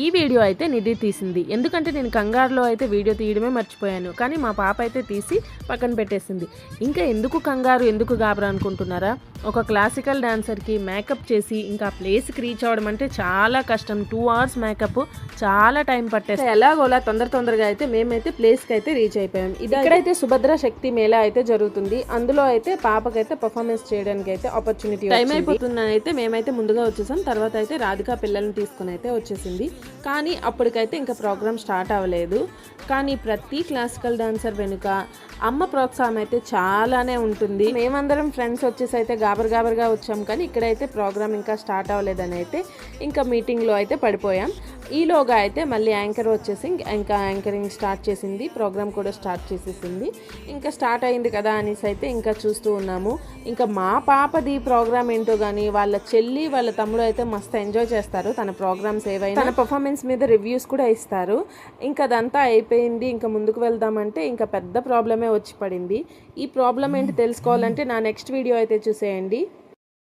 ఈ వీడియో అయితే నిధి తీసింది. ఎందుకంటే నేను కంగారులో అయితే వీడియో తీయడమే మర్చిపోయాను. కానీ మా పాప అయితే తీసి పక్కన పెట్టేసింది. ఇంకా ఎందుకు కంగారు, ఎందుకు గాబరా అనుకుంటున్నారా? ఒక క్లాసికల్ డాన్సర్కి మేకప్ చేసి ఇంకా ప్లేస్కి రీచ్ అవ్వడం అంటే చాలా కష్టం. 2 అవర్స్ మేకప్, చాలా టైం పట్టేస్తుంది. ఎలాగోలా తొందరగా అయితే మేమైతే ప్లేస్కి అయితే రీచ్ అయిపోయాం. ఇక్కడైతే సుభద్ర శక్తి మేళా అయితే జరుగుతుంది. అందులో అయితే పాపకైతే పర్ఫార్మెన్స్ చేయడానికి అయితే ఆపర్చునిటీ టైం అయిపోతుందని అయితే మేమైతే ముందుగా వచ్చేసాం. తర్వాత అయితే రాధిక పిల్లల్ని తీసుకుని అయితే వచ్చేసింది. కానీ అప్పటికైతే ఇంకా ప్రోగ్రామ్ స్టార్ట్ అవ్వలేదు. కానీ ప్రతి క్లాసికల్ డాన్సర్ వెనుక అమ్మ ప్రోత్సాహం అయితే చాలానే ఉంటుంది. మేమందరం ఫ్రెండ్స్ వచ్చేసి అయితే గాబర్గా వచ్చాం. కానీ ఇక్కడైతే ప్రోగ్రామ్ ఇంకా స్టార్ట్ అవ్వలేదని అయితే ఇంకా మీటింగ్లో అయితే పడిపోయాం. ఈలోగా అయితే మళ్ళీ యాంకర్ వచ్చేసి ఇంకా యాంకరింగ్ స్టార్ట్ చేసింది. ప్రోగ్రామ్ కూడా స్టార్ట్ చేసేసింది. ఇంకా స్టార్ట్ అయింది కదా అనేసి అయితే ఇంకా చూస్తూ ఉన్నాము. ఇంకా మా పాపది ప్రోగ్రామ్ ఏంటో కానీ వాళ్ళ చెల్లి వాళ్ళ తమ్ముడు అయితే మస్తు ఎంజాయ్ చేస్తారు. తన ప్రోగ్రామ్స్ ఏవైనా తన పర్ఫార్మెన్స్ మీద రివ్యూస్ కూడా ఇస్తారు. ఇంకా అదంతా అయిపోయింది. ఇంకా ముందుకు వెళ్దామంటే ఇంకా పెద్ద ప్రాబ్లమే వచ్చి పడింది. ఈ ప్రాబ్లం ఏంటి తెలుసుకోవాలంటే నా నెక్స్ట్ వీడియో అయితే చూసేయండి.